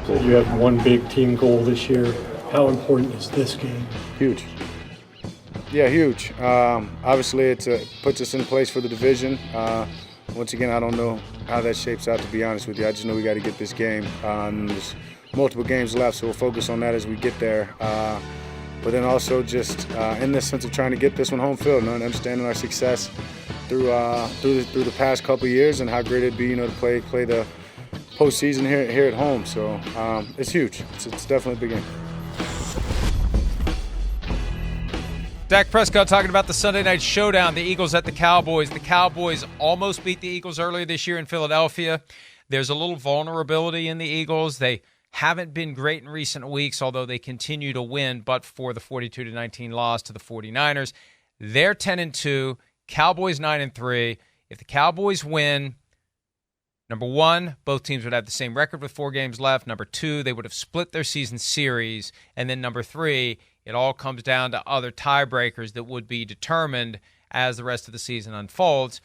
So you have one big team goal this year. How important is this game? Huge. Yeah, huge. Obviously, it puts us in place for the division. Once again, I don't know how that shapes out, to be honest with you. I just know we got to get this game. There's multiple games left, so we'll focus on that as we get there. But then also just in the sense of trying to get this one home field and understanding our success through the past couple of years and how great it'd be, to play the postseason here at home. So it's huge. It's definitely a big game. Dak Prescott talking about the Sunday night showdown, the Eagles at the Cowboys. The Cowboys almost beat the Eagles earlier this year in Philadelphia. There's a little vulnerability in the Eagles. They haven't been great in recent weeks, although they continue to win, but for the 42-19 loss to the 49ers. They're 10-2, Cowboys 9-3. If the Cowboys win, number one, both teams would have the same record with 4 games left. Number two, they would have split their season series. And then number three, it all comes down to other tiebreakers that would be determined as the rest of the season unfolds.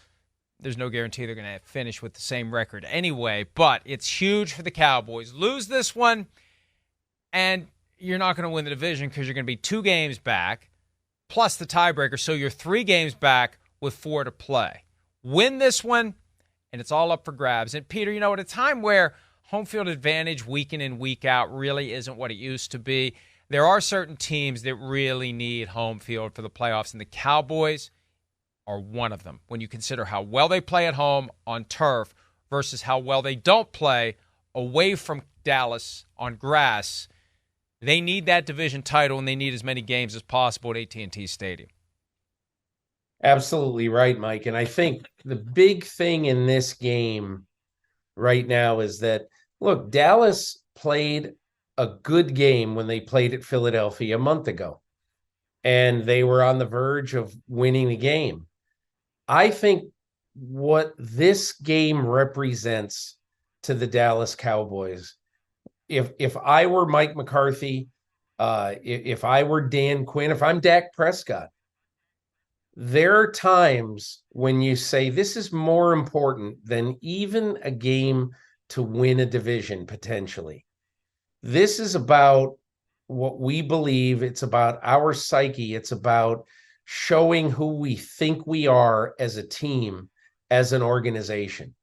There's no guarantee they're going to finish with the same record anyway, but it's huge for the Cowboys. Lose this one, and you're not going to win the division because you're going to be 2 games back, plus the tiebreaker, so you're 3 games back with 4 to play. Win this one, and it's all up for grabs. And, Peter, at a time where home field advantage week in and week out really isn't what it used to be, there are certain teams that really need home field for the playoffs, and the Cowboys are one of them. When you consider how well they play at home on turf versus how well they don't play away from Dallas on grass, they need that division title, and they need as many games as possible at AT&T Stadium. Absolutely right, Mike. And I think the big thing in this game right now is that, look, Dallas played a good game when they played at Philadelphia a month ago, and they were on the verge of winning the game. I think what this game represents to the Dallas Cowboys, if I were Mike McCarthy, if I were Dan Quinn, if I'm Dak Prescott, there are times when you say this is more important than even a game to win a division potentially. This is about what we believe. It's about our psyche. It's about showing who we think we are as a team, as an organization.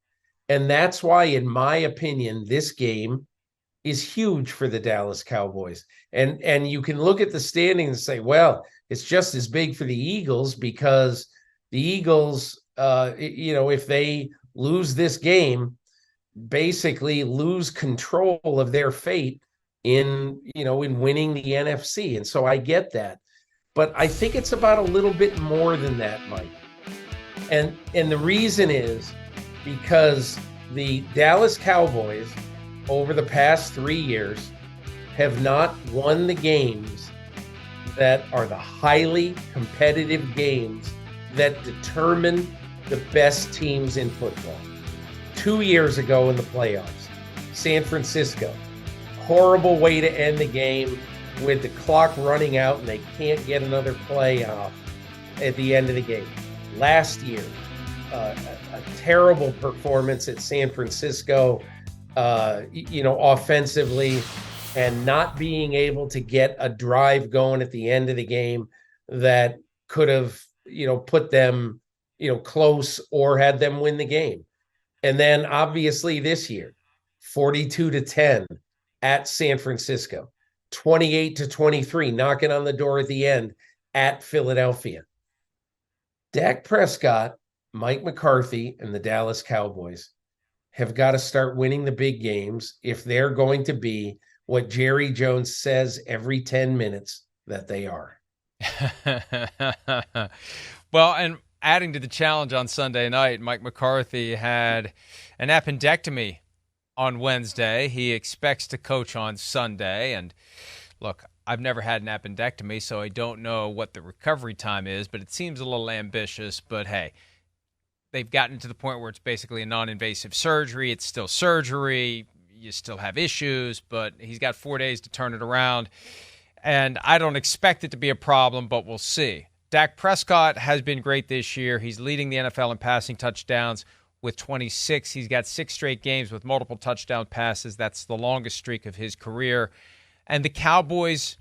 And that's why, in my opinion, this game is huge for the Dallas Cowboys. And you can look at the standings and say, well, it's just as big for the Eagles because the Eagles, if they lose this game, basically lose control of their fate in winning the NFC. And so I get that. But I think it's about a little bit more than that, Mike. And the reason is because the Dallas Cowboys over the past 3 years have not won the games that are the highly competitive games that determine the best teams in football. 2 years ago in the playoffs, San Francisco, horrible way to end the game with the clock running out and they can't get another play off at the end of the game. Last year, a terrible performance at San Francisco, offensively, and not being able to get a drive going at the end of the game that could have, put them, close or had them win the game. And then obviously this year, 42-10 at San Francisco. 28-23, knocking on the door at the end at Philadelphia. Dak Prescott, Mike McCarthy, and the Dallas Cowboys have got to start winning the big games if they're going to be what Jerry Jones says every 10 minutes that they are. Well, and adding to the challenge on Sunday night, Mike McCarthy had an appendectomy on Wednesday. He expects to coach on Sunday. And look, I've never had an appendectomy, so I don't know what the recovery time is, but it seems a little ambitious. But hey, they've gotten to the point where it's basically a non-invasive surgery. It's still surgery. You still have issues, but he's got 4 days to turn it around. And I don't expect it to be a problem, but we'll see. Dak Prescott has been great this year. He's leading the NFL in passing touchdowns with 26. He's got 6 straight games with multiple touchdown passes. That's the longest streak of his career. And the Cowboys,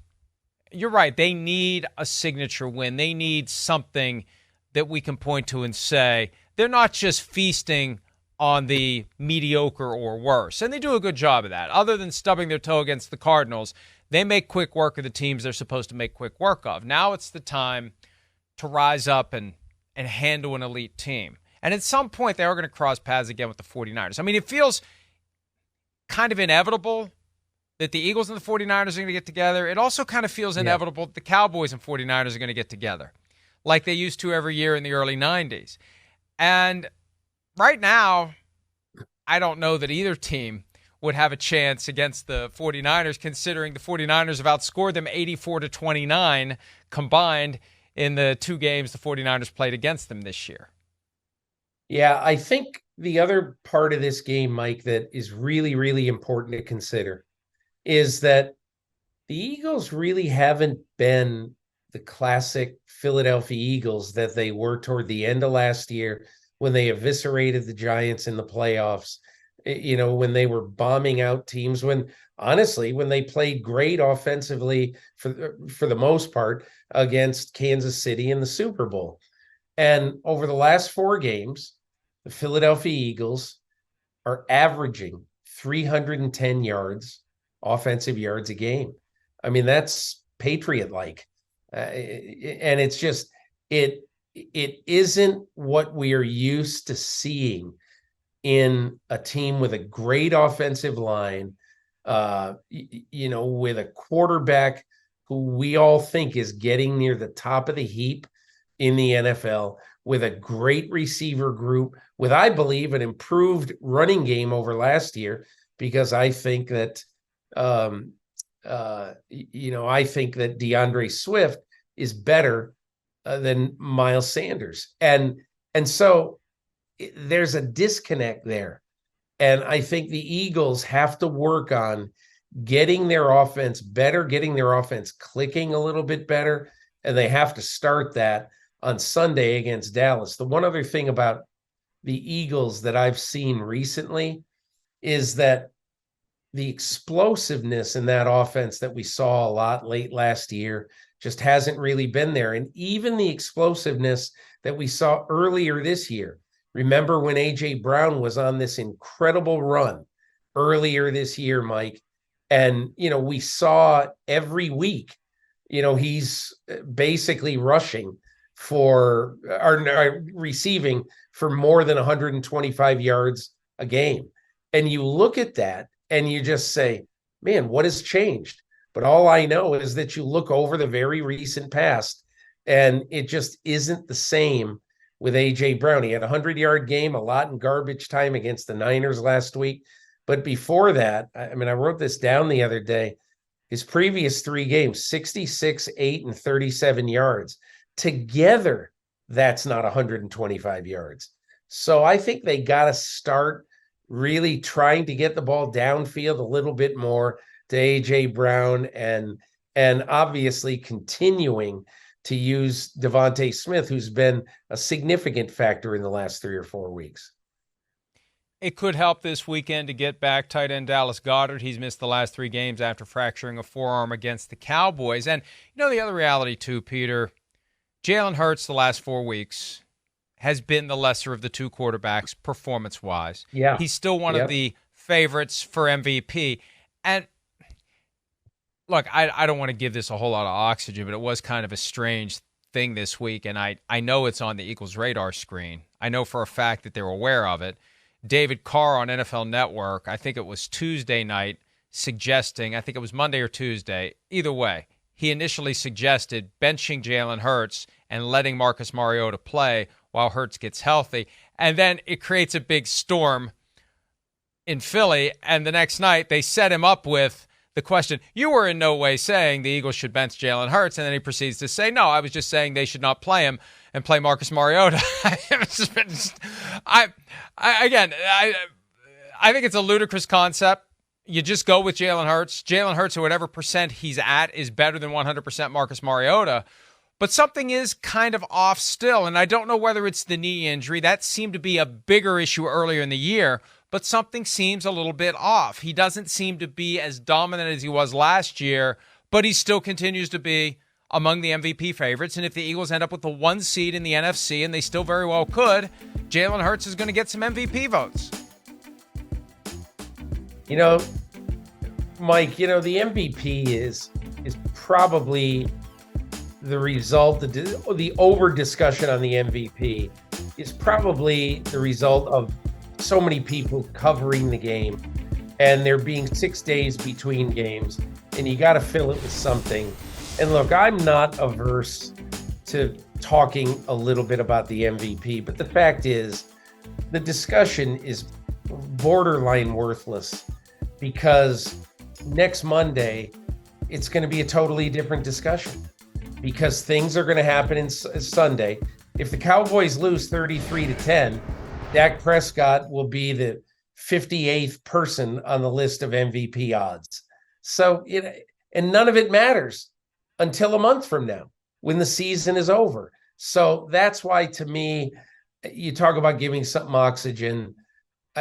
you're right, they need a signature win. They need something that we can point to and say they're not just feasting on the mediocre or worse. And they do a good job of that. Other than stubbing their toe against the Cardinals, they make quick work of the teams they're supposed to make quick work of. Now it's the time to rise up and handle an elite team. And at some point, they are going to cross paths again with the 49ers. I mean, it feels kind of inevitable that the Eagles and the 49ers are going to get together. It also kind of feels inevitable that the Cowboys and 49ers are going to get together, like they used to every year in the early 90s. And right now, I don't know that either team would have a chance against the 49ers, considering the 49ers have outscored them 84-29 combined in the 2 games the 49ers played against them this year. Yeah, I think the other part of this game, Mike, that is really, really important to consider is that the Eagles really haven't been the classic Philadelphia Eagles that they were toward the end of last year when they eviscerated the Giants in the playoffs, when they were bombing out teams, when they played great offensively for the most part against Kansas City in the Super Bowl. And over the last 4 games, the Philadelphia Eagles are averaging 310 offensive yards a game. I mean, that's Patriot-like. And it's just, it isn't what we are used to seeing in a team with a great offensive line, with a quarterback who we all think is getting near the top of the heap in the NFL, with a great receiver group, with, I believe, an improved running game over last year, because I think that, DeAndre Swift is better than Miles Sanders. And so there's a disconnect there. And I think the Eagles have to work on getting their offense better, getting their offense clicking a little bit better. And they have to start that on Sunday against Dallas. The one other thing about the Eagles that I've seen recently is that the explosiveness in that offense that we saw a lot late last year just hasn't really been there. And even the explosiveness that we saw earlier this year. Remember when A.J. Brown was on this incredible run earlier this year, Mike? And, we saw every week, he's basically rushing for or receiving for more than 125 yards a game. And you look at that and you just say, man, what has changed? But all I know is that you look over the very recent past and it just isn't the same with A.J. Brown. He had a 100-yard game, a lot in garbage time against the Niners last week. But before that, I wrote this down the other day, his previous 3 games, 66, 8, and 37 yards. Together, that's not 125 yards. So I think they got to start really trying to get the ball downfield a little bit more to A.J. Brown and obviously continuing to use Devontae Smith, who's been a significant factor in the last 3 or 4 weeks. It could help this weekend to get back tight end Dallas Goedert. He's missed the last 3 games after fracturing a forearm against the Cowboys. And the other reality too, Peter, Jalen Hurts the last 4 weeks has been the lesser of the 2 quarterbacks performance-wise. Yeah. He's still one of the favorites for MVP. And look, I don't want to give this a whole lot of oxygen, but it was kind of a strange thing this week, and I know it's on the Eagles' radar screen. I know for a fact that they're aware of it. David Carr on NFL Network, I think it was Tuesday night, suggesting, I think it was Monday or Tuesday, either way, he initially suggested benching Jalen Hurts and letting Marcus Mariota play while Hurts gets healthy. And then it creates a big storm in Philly, and the next night they set him up with the question, you were in no way saying the Eagles should bench Jalen Hurts, and then he proceeds to say, no, I was just saying they should not play him and play Marcus Mariota. I think it's a ludicrous concept. You just go with Jalen Hurts. Jalen Hurts, at whatever percent he's at, is better than 100% Marcus Mariota. But something is kind of off still, and I don't know whether it's the knee injury. That seemed to be a bigger issue earlier in the year, but something seems a little bit off. He doesn't seem to be as dominant as he was last year, but he still continues to be among the MVP favorites. And if the Eagles end up with the 1 seed in the NFC, and they still very well could, Jalen Hurts is going to get some MVP votes. You know, Mike, the MVP is probably the result, the over discussion on the MVP is probably the result of so many people covering the game, and there being 6 days between games, and you got to fill it with something. And look, I'm not averse to talking a little bit about the MVP, but the fact is the discussion is borderline worthless, because next Monday it's going to be a totally different discussion, because things are going to happen in Sunday. If the Cowboys lose 33-10, Dak Prescott will be the 58th person on the list of MVP odds. So, and none of it matters until a month from now when the season is over. So that's why, to me, you talk about giving something oxygen.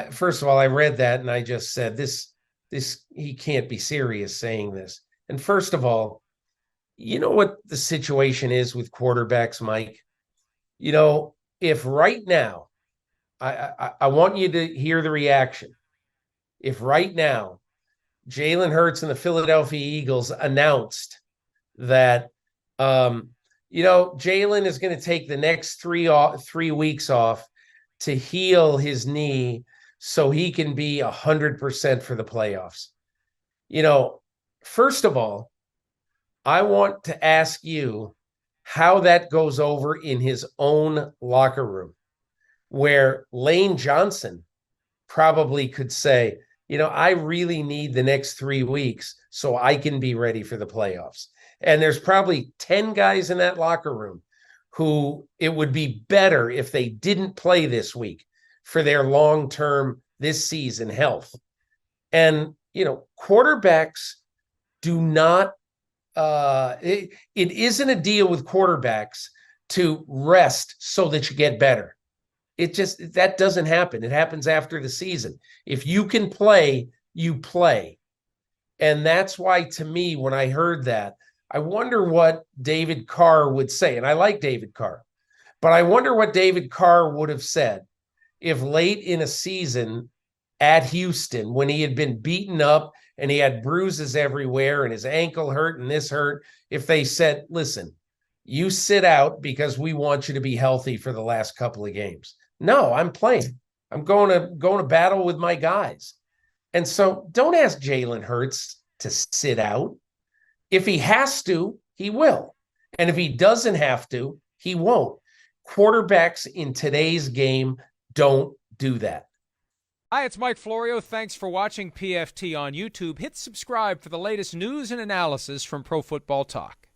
First of all, I read that and I just said, this he can't be serious saying this. And first of all, you know what the situation is with quarterbacks, Mike? If right now, I want you to hear the reaction. If right now Jalen Hurts and the Philadelphia Eagles announced that, Jalen is going to take the next 3 weeks off to heal his knee so he can be 100% for the playoffs. First of all, I want to ask you how that goes over in his own locker room, where Lane Johnson probably could say, I really need the next 3 weeks so I can be ready for the playoffs. And there's probably 10 guys in that locker room who it would be better if they didn't play this week for their long-term, this season health. And, quarterbacks do not, it isn't a deal with quarterbacks to rest so that you get better. That doesn't happen. It happens after the season. If you can play, you play. And that's why, to me, when I heard that, I wonder what David Carr would say. And I like David Carr, but I wonder what David Carr would have said if late in a season at Houston, when he had been beaten up and he had bruises everywhere and his ankle hurt and this hurt, if they said, listen, you sit out because we want you to be healthy for the last couple of games. No, I'm playing. I'm going to battle with my guys. And so don't ask Jalen Hurts to sit out. If he has to, he will. And if he doesn't have to, he won't. Quarterbacks in today's game don't do that. Hi, it's Mike Florio. Thanks for watching PFT on YouTube. Hit subscribe for the latest news and analysis from Pro Football Talk.